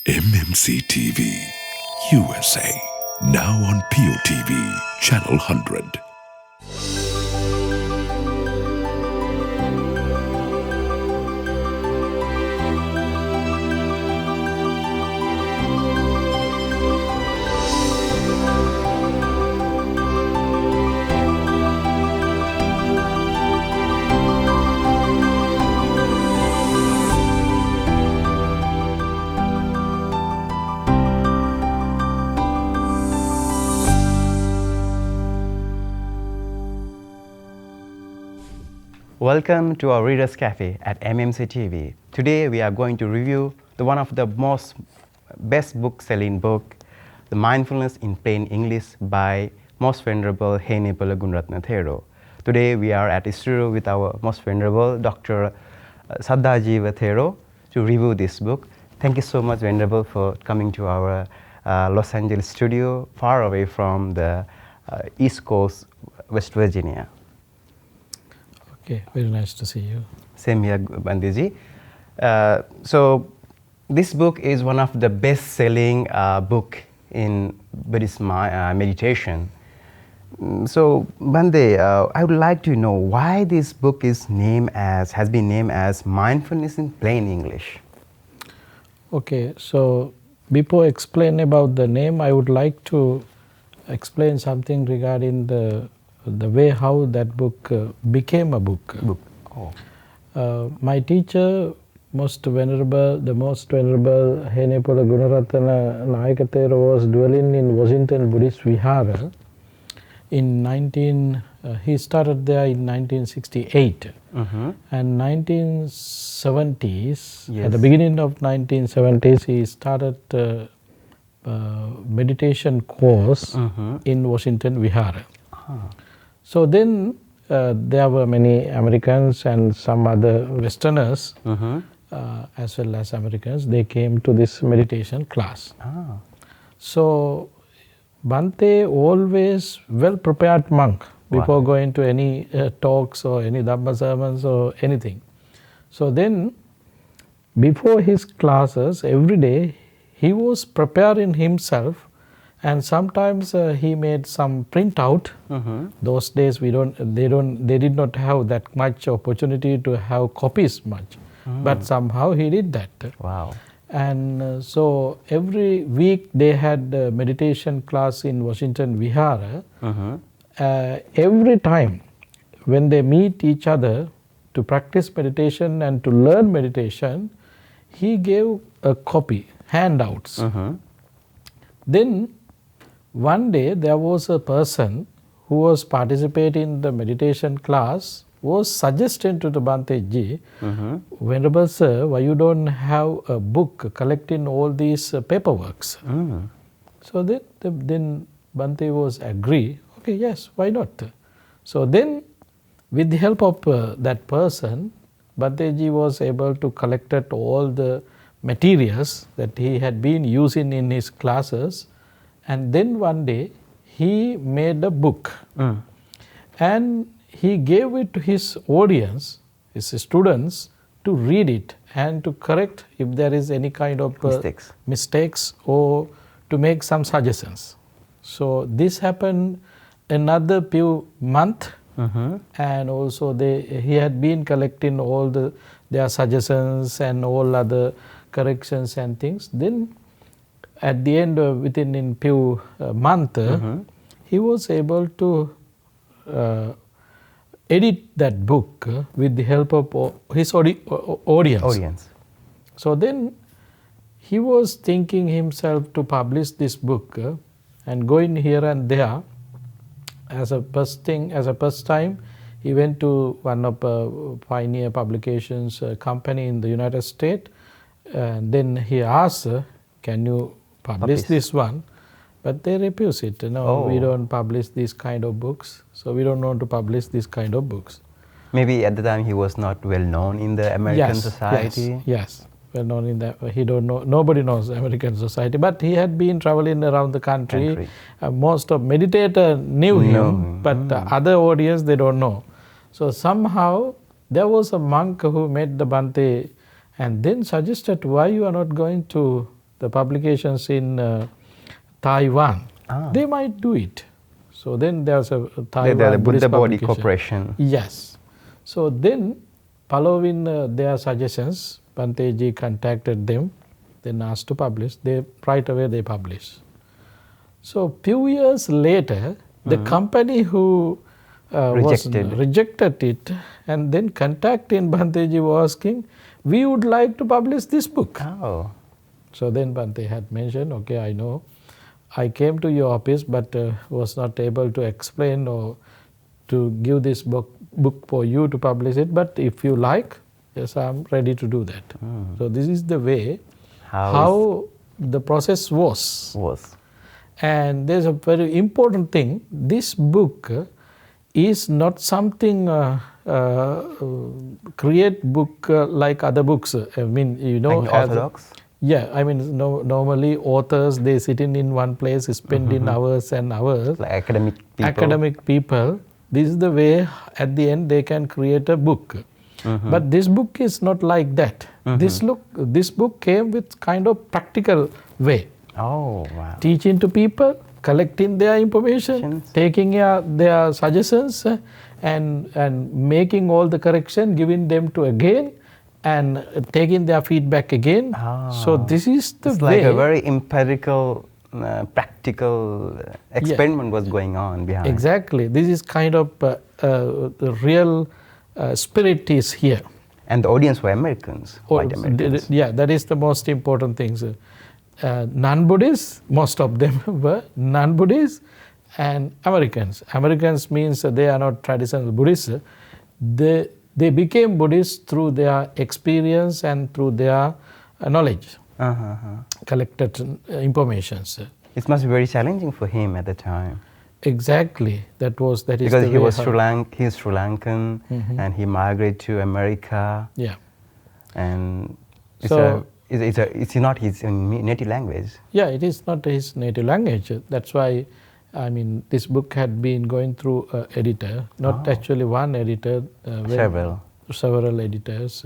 MMC TV USA. Now on POTV, Channel 100. Welcome to our Readers Cafe at MMC TV. Today we are going to review one of the best book-selling book, The Mindfulness in Plain English by Most Venerable Henepola Gunaratana Thero. Today we are at studio with our Most Venerable Dr. Sadhajeeva Thero to review this book. Thank you so much, Venerable, for coming to our Los Angeles studio, far away from the East Coast, West Virginia. Okay, very nice to see you. Same here, Bhanteji. So this book is one of the best-selling book in Buddhist meditation. So Bhante, I would like to know why this book has been named as Mindfulness in Plain English. Okay, so before explaining about the name, I would like to explain something regarding the way how that book became a book. My teacher, the most venerable Henepola Gunaratana Nayaka Thero was dwelling in Washington Buddhist Vihara. He started there in 1968. And 1970s, Yes. at the beginning of 1970s, he started meditation course in Washington Vihara. So then there were many Americans and some other Westerners as well as Americans. They came to this meditation class. So Bhante always well-prepared monk before going to any talks or any Dhamma sermons or anything. So then before his classes, every day he was preparing himself. And sometimes he made some printout. Those days they did not have that much opportunity to have copies much, but somehow he did that. Wow! And so every week they had a meditation class in Washington Vihara. Every time when they meet each other to practice meditation and to learn meditation, he gave a copy, handouts. Then one day there was a person who was participating in the meditation class was suggesting to the Bhanteji, Venerable Sir, why you don't have a book collecting all these paperworks? So then Bhante was agree, okay, yes, why not? So then with the help of that person, Bhanteji was able to collect all the materials that he had been using in his classes. And then one day he made a book and he gave it to his audience, his students, to read it and to correct if there is any kind of mistakes or to make some suggestions. So this happened another few months, and also he had been collecting all their suggestions and all other corrections and things. Then at the end, within a few months, he was able to edit that book with the help of his audience. So then he was thinking himself to publish this book and going here and there. As a first time, he went to one of Pioneer Publications company in the United States, and then he asked, can you publish this one? But they refused it. No, we don't publish these kind of books. So we don't want to publish this kind of books. Maybe at the time he was not well known in the American society. Yes, well known in that. He don't know. Nobody knows American society. But he had been traveling around the country. Most of meditators knew him, but other audience they don't know. So somehow there was a monk who met the Bhante and then suggested, why you are not going to the publications in Taiwan, they might do it. So then there's a Taiwan the Buddhist Buddha Body publication. Corporation. Yes. So then, following their suggestions, Bhante ji contacted them, then asked to publish. Right away they published. So few years later, the company who rejected it, and then contacting Bhante ji was asking, we would like to publish this book. Oh. So then Bhante had mentioned, okay, I know, I came to your office but was not able to explain or to give this book for you to publish it, but if you like, yes, I'm ready to do that. So this is the way how the process was. And there's a very important thing, this book is not something create book like other books. I mean, you know, like orthodox? Yeah, I mean, normally authors, they sitting in one place, spending hours and hours. Like academic people. This is the way, at the end, they can create a book. But this book is not like that. This book came with kind of practical way. Oh, wow. Teaching to people, collecting their information, taking their suggestions, and making all the correction, giving them to again, and taking their feedback again. So this is the it's way. Like a very empirical, practical experiment was going on behind. Exactly. This is kind of the real spirit is here. And the audience were Americans, white Americans. Yeah, that is the most important thing. Non-Buddhists, most of them were non-Buddhists and Americans. Americans means they are not traditional Buddhists. They became Buddhists through their experience and through their knowledge, collected information. It must be very challenging for him at the time. Exactly, that is because he was Sri Lankan, and he migrated to America. Yeah, and so it's not his native language. Yeah, it is not his native language. That's why, I mean, this book had been going through an editor, not actually one editor, several editors,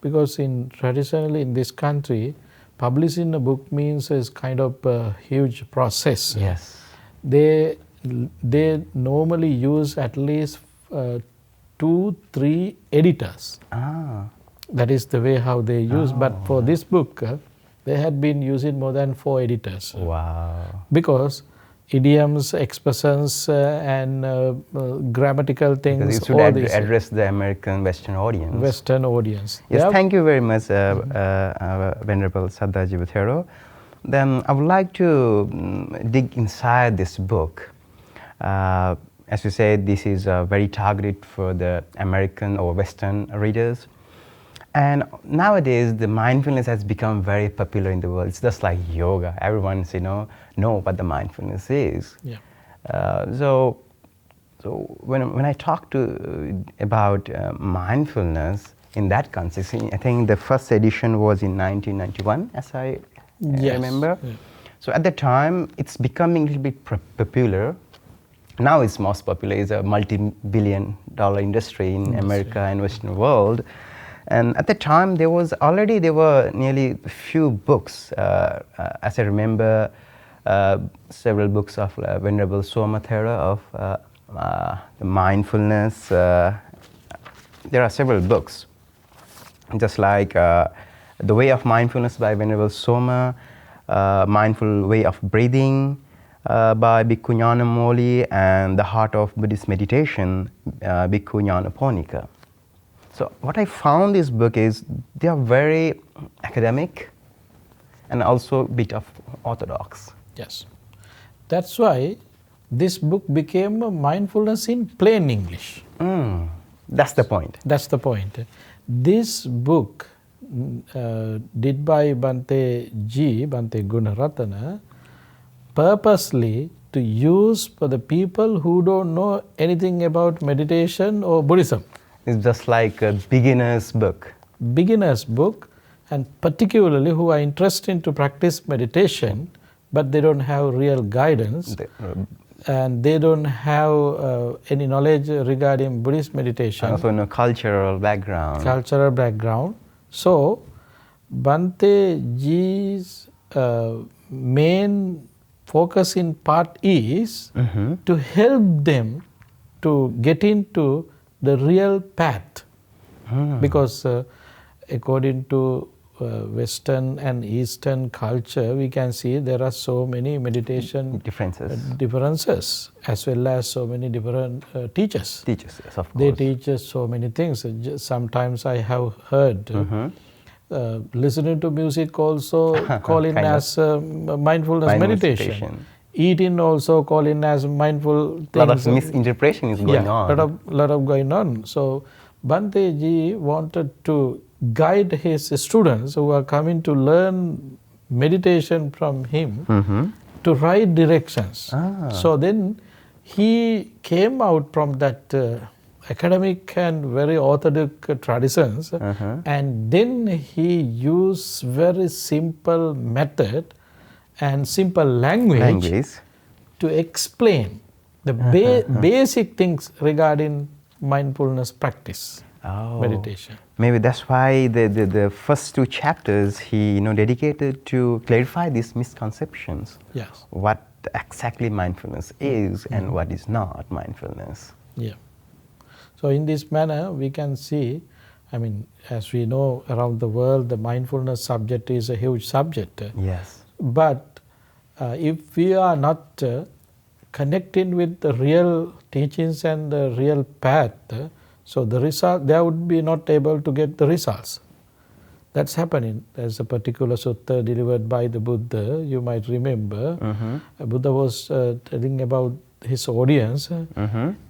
because traditionally in this country, publishing a book means is kind of a huge process. Yes, they normally use at least 2-3 editors. That is the way how they use. But for this book, they had been using more than 4 editors. Wow! Because idioms, expressions, and grammatical things. Because it should address the American Western audience. Yes, thank you very much, Venerable Sadhajeeva Thero. Then I would like to dig inside this book. As you said, this is very targeted for the American or Western readers. And nowadays, the mindfulness has become very popular in the world. It's just like yoga. Everyone's, know what the mindfulness is. Yeah. So when I talk about mindfulness in that context, I think the first edition was in 1991, as I remember. Yeah. So at the time, it's becoming a little bit popular. Now it's most popular. It's a multi-billion-dollar industry in America and Western world. And at the time, there were nearly a few books. As I remember, several books of Venerable Swami Thero of the mindfulness. There are several books, just like The Way of Mindfulness by Venerable Soma, Mindful Way of Breathing by Bhikkhu Nyanamoli, and The Heart of Buddhist Meditation, Bhikkhu Nyanaponika. So what I found this book is they are very academic and also a bit of orthodox. Yes. That's why this book became a mindfulness in plain English. That's the point. That's the point. This book did by Bhante Gunaratana purposely to use for the people who don't know anything about meditation or Buddhism. It's just like a beginner's book. Beginner's book, and particularly who are interested to practice meditation, but they don't have real guidance, and they don't have any knowledge regarding Buddhist meditation. And also no cultural background. So, Bhante Ji's main focus in part is to help them to get into the real path. Because according to Western and Eastern culture, we can see there are so many meditation differences as well as so many different teachers. Teachers, yes, of course. They teach us so many things. Sometimes I have heard listening to music also calling as mindfulness meditation. Eating also calling as mindful things. A lot of misinterpretation is going on. Lot of going on. So Bhante ji wanted to guide his students who are coming to learn meditation from him to right directions. So then he came out from that academic and very orthodox traditions, and then he used very simple method and simple language to explain the basic things regarding mindfulness practice, meditation. Maybe that's why the first 2 chapters he dedicated to clarify these misconceptions. Yes. What exactly mindfulness is and what is not mindfulness. Yeah. So in this manner we can see, I mean, as we know around the world, the mindfulness subject is a huge subject. Yes. But if we are not connecting with the real teachings and the real path, so the result, they would be not able to get the results. That's happening. There's a particular sutta delivered by the Buddha, you might remember. Buddha was telling about his audience,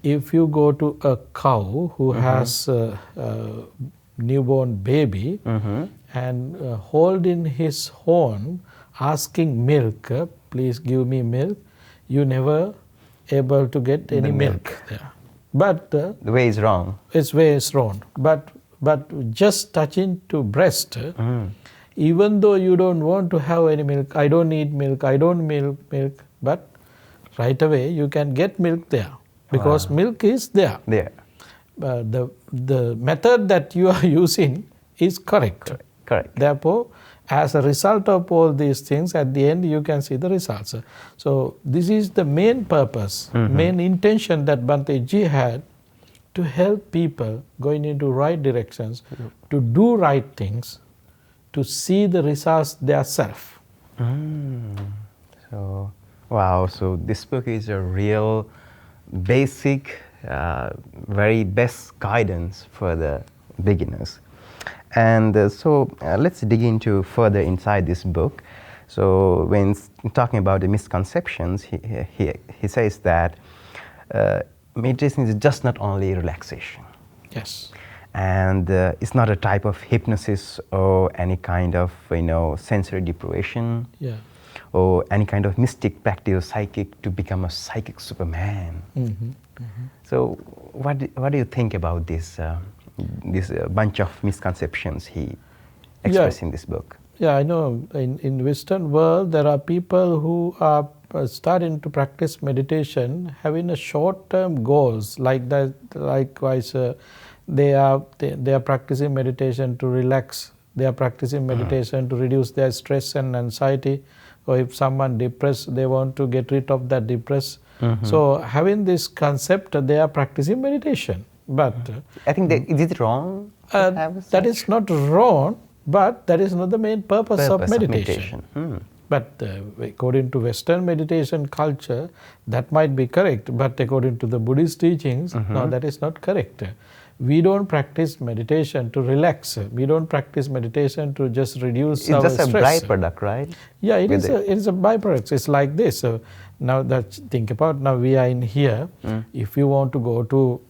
if you go to a cow who has a newborn baby and holding his horn, asking milk, please give me milk, you never able to get any milk there. But the way is wrong. Its way is wrong. But just touching to breast, even though you don't want to have any milk, I don't need milk, I don't milk, but right away you can get milk there because milk is there. The method that you are using is correct. Therefore, as a result of all these things, at the end you can see the results. So this is the main purpose, main intention that Bhante ji had, to help people going into right directions, to do right things, to see the results themselves. So, wow, so this book is a real basic, very best guidance for the beginners. And so let's dig into further inside this book. So when talking about the misconceptions, he says that meditation is just not only relaxation. Yes. And it's not a type of hypnosis or any kind of sensory deprivation. Yeah. Or any kind of mystic practice or psychic to become a psychic Superman. So what do you think about this bunch of misconceptions he expressed in this book? Yeah, I know in Western world there are people who are starting to practice meditation having a short-term goals, like that. Likewise, they are practicing meditation to relax. They are practicing meditation to reduce their stress and anxiety. Or if someone depressed, they want to get rid of that depress. So having this concept, they are practicing meditation. But I think is it wrong? That is not wrong, but that is not the main purpose of meditation. But according to Western meditation culture, that might be correct. But according to the Buddhist teachings, no, that is not correct. We don't practice meditation to relax. We don't practice meditation to just reduce our stress. It's just a byproduct, right? Yeah, it is a byproduct. It's like this. Now that think about, now we are in here. If you want to go to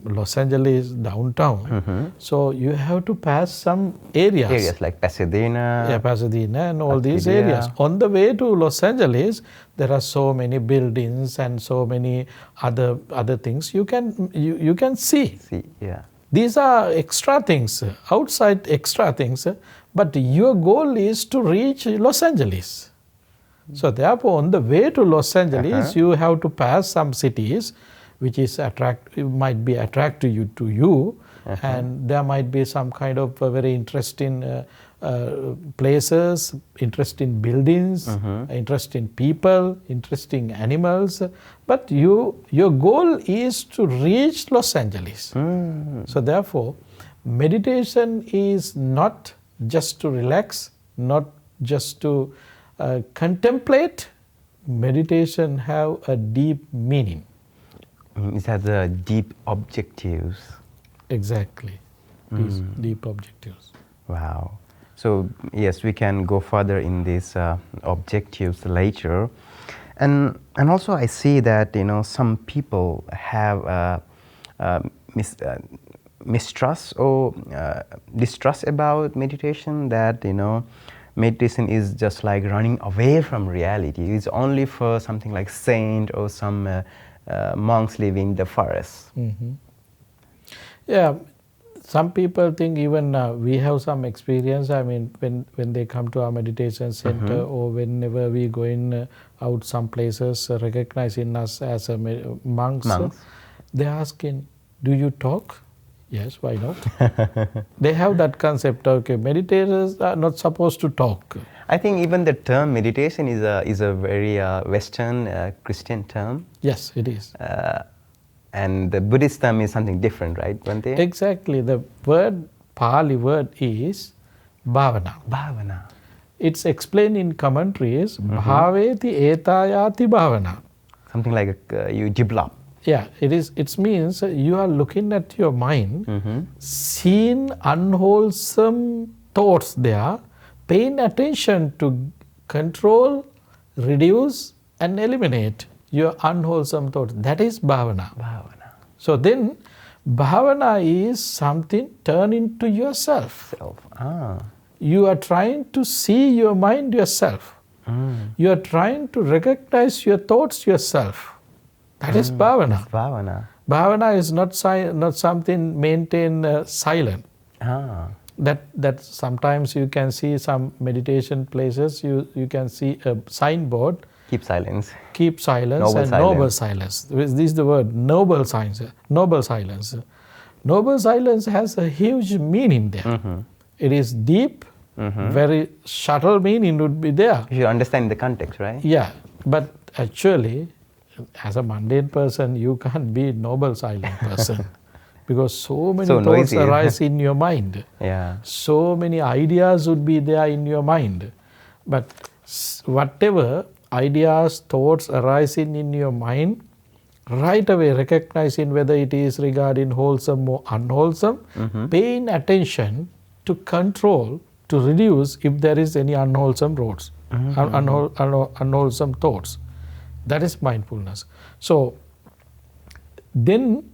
Los Angeles downtown, so you have to pass some areas. Areas like Pasadena. Yeah, Pasadena and all these areas. On the way to Los Angeles, there are so many buildings and so many other things you can see. Yeah. These are extra things, outside extra things, but your goal is to reach Los Angeles. So therefore, on the way to Los Angeles, you have to pass some cities which is might be attractive to you, and there might be some kind of very interesting places, interest in buildings, interest in people, interest in animals, but your goal is to reach Los Angeles. So therefore, meditation is not just to relax, not just to contemplate. Meditation have a deep meaning. It has deep objectives. Exactly, these deep objectives. Wow. So yes, we can go further in these objectives later, and also I see that some people have mistrust or distrust about meditation. That meditation is just like running away from reality. It's only for something like saint or some monks living in the forest. Yeah. Some people think even we have some experience. I mean, when they come to our meditation center or whenever we go in out some places, recognizing us as monks, they asking, "Do you talk?" Yes, why not? They have that concept. Okay, meditators are not supposed to talk. I think even the term meditation is a very Western Christian term. Yes, it is. And the Buddhist term is something different, right, Bhante? Exactly. The word, Pali word is bhavana. Bhavana. It's explained in commentaries, bhaveti etayati bhavana. Something like you develop. Yeah, it means you are looking at your mind, seeing unwholesome thoughts there, paying attention to control, reduce and eliminate your unwholesome thoughts. That is bhavana. Bhavana. So then, bhavana is something turn into yourself. You are trying to see your mind yourself. You are trying to recognize your thoughts yourself. That is bhavana. Bhavana. Bhavana is not something maintained silent. That sometimes you can see some meditation places, you can see a signboard. Keep silence. Keep silence Noble and silence. noble silence. This is the word, noble silence. Noble silence. Noble silence has a huge meaning there. It is deep, very subtle meaning would be there. You understand the context, right? Yeah, but actually, as a mundane person, you can't be noble silent person because so many thoughts noisy. arise in your mind. Yeah. So many ideas would be there in your mind. But whatever ideas, thoughts arising in your mind, right away recognizing whether it is regarding wholesome or unwholesome, paying attention to control, to reduce if there is any unwholesome thoughts, unwholesome thoughts. That is mindfulness. So then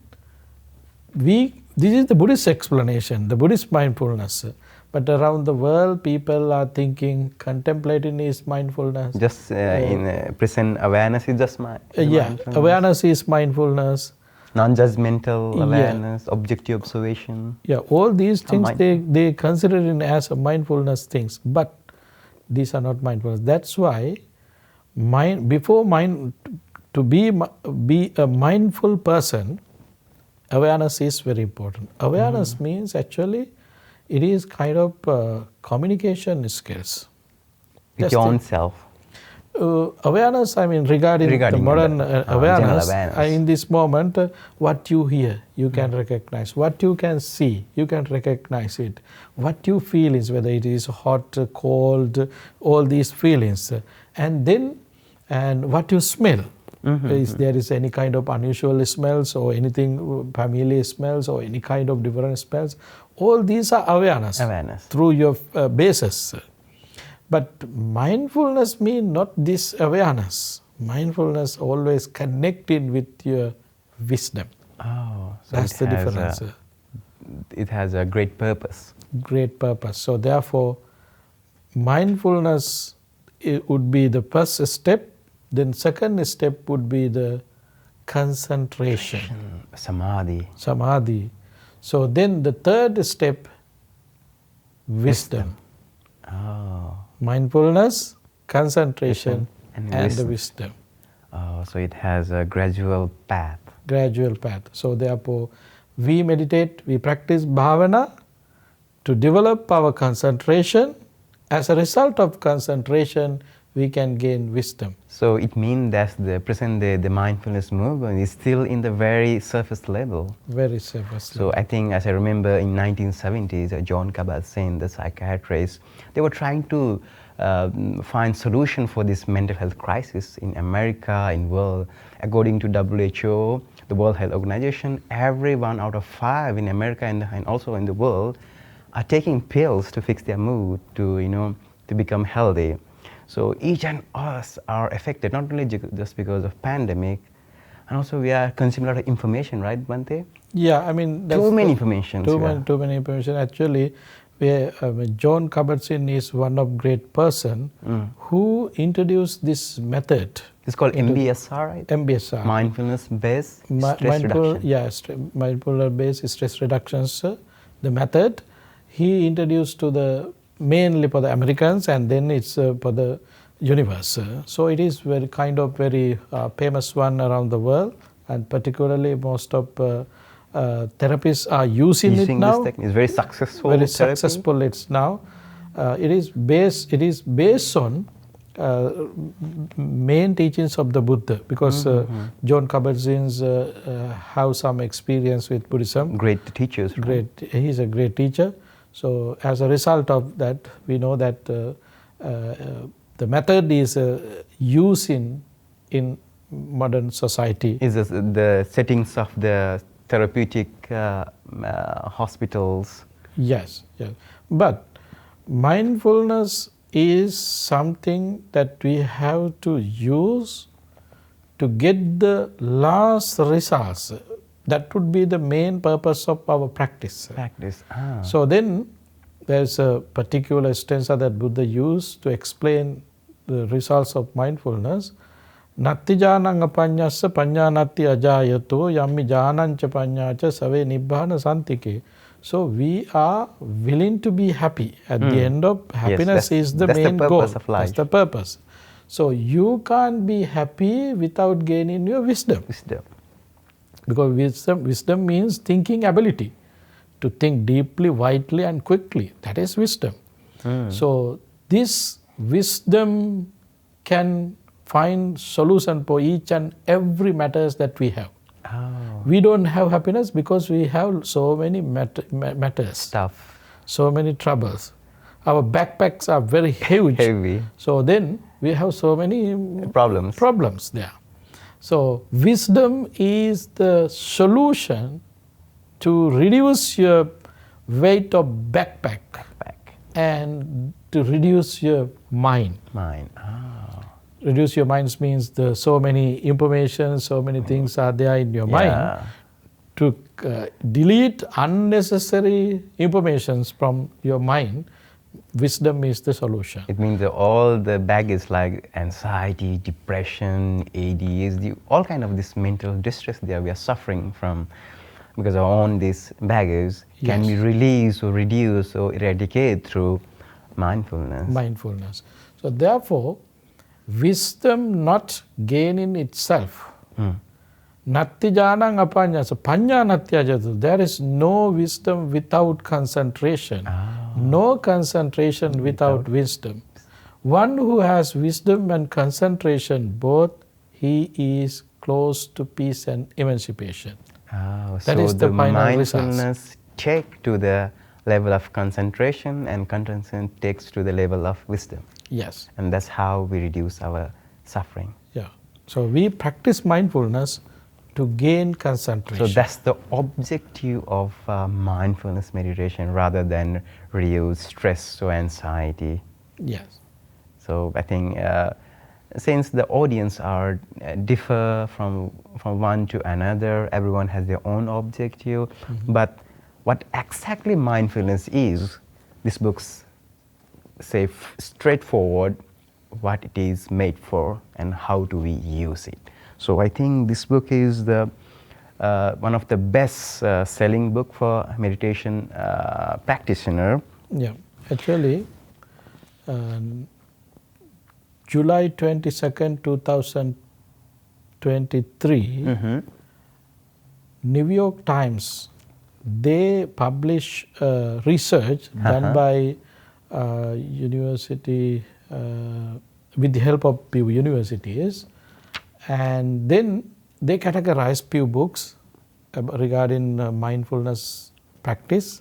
this is the Buddhist explanation, the Buddhist mindfulness. But around the world, people are thinking contemplating is mindfulness. Just in present awareness is just mindfulness. Awareness is mindfulness. Non-judgmental awareness, objective observation. Yeah, all these things they consider it as a mindfulness things, but these are not mindfulness. That's why to be a mindful person, awareness is very important. Awareness means actually it is kind of communication skills. With your own self. Awareness, I mean, regarding the modern awareness, in this moment, what you hear, you can recognize. What you can see, you can recognize it. What you feel is whether it is hot, cold, all these feelings. And what you smell. If there is any kind of unusual smells or anything familiar smells or any kind of different smells, all these are awareness. Through your bases. But mindfulness means not this awareness. Mindfulness always connected with your wisdom. So that's the difference. It has a great purpose. Great purpose. So therefore, mindfulness would be the first step. Then second step would be the concentration. Samadhi. So then the third step, wisdom. Mindfulness, concentration, and the wisdom. So it has a gradual path. So therefore, we meditate, we practice bhavana, to develop our concentration. As a result of concentration, we can gain wisdom. So it means that the present day, the mindfulness movement is still in the very surface level. Very surface So level. I think, as I remember, in 1970s, John Kabat-Zinn, the psychiatrist, they were trying to find solution for this mental health crisis in America, in world. According to WHO, the World Health Organization, every 1 out of 5 in America and also in the world are taking pills to fix their mood, to become healthy. So each and us are affected, not only just because of pandemic, and also we are consuming a lot of information, right, Bhante? Yeah, I mean, that's Too many information. Too many information. Actually, John Kabat-Zinn is one of great person who introduced this method. It's called MBSR, right? MBSR. Mindfulness-based stress reduction. Yeah, mindfulness-based stress reduction. The method he introduced to the mainly for the Americans, and then it's for the universe. So it is very famous one around the world, and particularly most of therapists are using it now. This technique is very successful. Very therapy. successful. It's now. It is based on main teachings of the Buddha, because John Kabat-Zinn's have some experience with Buddhism. Great teachers. Right? He's a great teacher. So as a result of that, we know that the method is used in modern society. Is the settings of the therapeutic hospitals? Yes. But mindfulness is something that we have to use to get the last results. That would be the main purpose of our practice. So then there's a particular stanza that Buddha used to explain the results of mindfulness. Natti janang apanyassa panyānatti ajayato yammi jananca panyaca save nibbana santike. So we are willing to be happy. At the end of happiness is the main goal. Of life. That's the purpose. So you can't be happy without gaining your wisdom. Because wisdom means thinking ability. To think deeply, widely and quickly. That is wisdom. So this wisdom can find solution for each and every matters that we have. We don't have happiness because we have so many matters. So many troubles. Our backpacks are very huge. Heavy. So then we have so many problems there. So wisdom is the solution to reduce your weight of backpack and to reduce your mind. Reduce your mind means so many information, so many things are there in your mind. To delete unnecessary informations from your mind, wisdom is the solution. It means that all the baggage like anxiety, depression, ADHD, all kind of this mental distress there we are suffering from because of all this baggage can be released or reduced or eradicated through mindfulness. So therefore, wisdom not gain in itself. Natti janang apanya. So panya natyajatu. There is no wisdom without concentration. No concentration without wisdom. One who has wisdom and concentration both, he is close to peace and emancipation. That is the mindfulness take to the level of concentration, and concentration takes to the level of wisdom. Yes. And that's how we reduce our suffering. Yeah. So we practice mindfulness to gain concentration. So that's the objective of mindfulness meditation rather than reduce stress or anxiety. Yes. So I think since the audience are differ from one to another, everyone has their own objective. But what exactly mindfulness is, this book's say straightforward what it is made for and how do we use it. So I think this book is the one of the best selling book for meditation practitioner. Yeah, actually, July 22nd, 2023, New York Times they publish research done by university with the help of few universities, and then they categorize few books regarding mindfulness practice.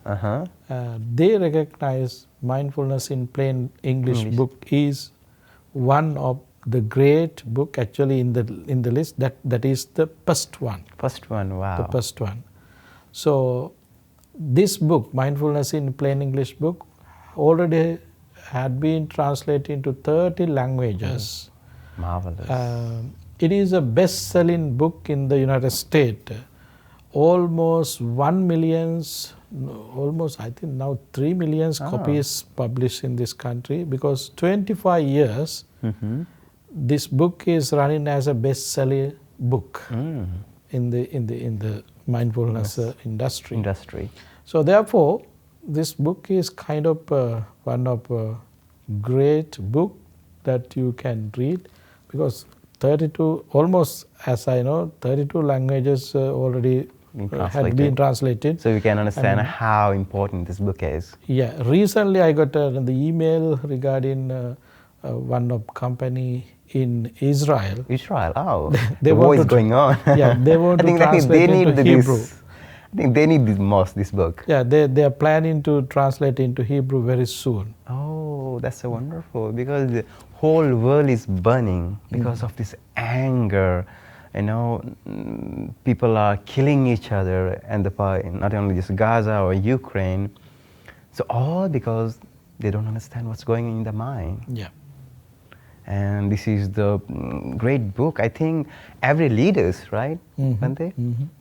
They recognize Mindfulness in Plain English book is one of the great book actually in the list. That is the first one. First one, wow. The first one. So this book, Mindfulness in Plain English book, already had been translated into 30 languages. Marvelous. It is a best-selling book in the United States. Almost 1 million, almost I think now 3 million copies published in this country, because 25 years this book is running as a best-selling book in the mindfulness industry. So therefore, this book is kind of one of a great book that you can read, because 32, almost as I know, 32 languages already had been translated. So you can understand how important this book is. Yeah, recently I got the email regarding one of company in Israel. Israel, oh, the war is going on. Yeah, they want to translate into Hebrew. I think they need this book. Yeah, they are planning to translate into Hebrew very soon. Oh, that's so wonderful, because the whole world is burning because of this anger. You know, people are killing each other, and not only just Gaza or Ukraine. So all because they don't understand what's going on in the mind. Yeah. And this is the great book. I think every leaders, right, Bhante?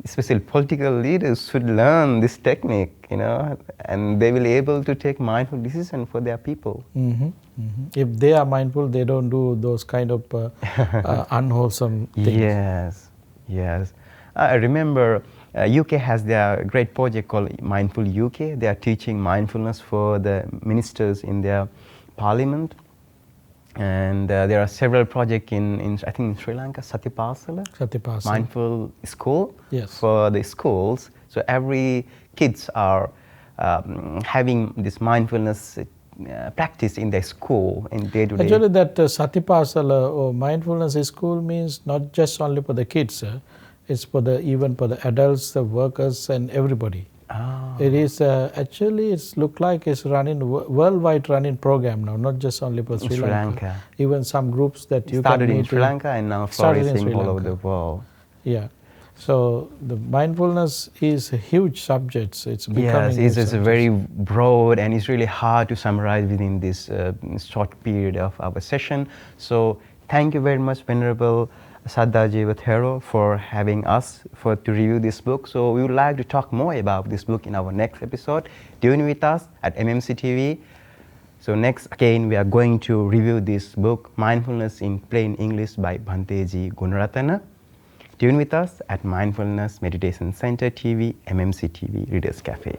Especially political leaders should learn this technique, you know, and they will be able to take mindful decision for their people. If they are mindful, they don't do those kind of unwholesome things. Yes. I remember UK has their great project called Mindful UK. They are teaching mindfulness for the ministers in their parliament. And there are several projects in I think in Sri Lanka, Satipasala, mindful school for the schools. So every kids are having this mindfulness practice in their school in day-to-day. Actually, that Satipasala or mindfulness school means not just only for the kids. It's for even for the adults, the workers, and everybody. It is actually, it's look like it's running worldwide running program now, not just only for Sri Lanka. Even some groups that you started can in Sri Lanka and now flourishing all over the world. Yeah. So the mindfulness is a huge subject. It's becoming it's very broad, and it's really hard to summarize within this short period of our session. So thank you very much, Venerable Sadhajeeva Thero, for having us to review this book. So we would like to talk more about this book in our next episode. Tune with us at MMC TV. So next, again, we are going to review this book, Mindfulness in Plain English by Bhante Ji Gunaratana. Tune with us at Mindfulness Meditation Center TV, MMC TV, Readers Cafe.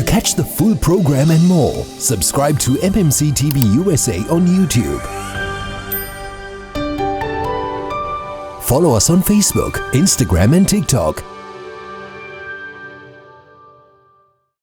Catch the full program and more. Subscribe to MMC TV USA on YouTube. Follow us on Facebook, Instagram and TikTok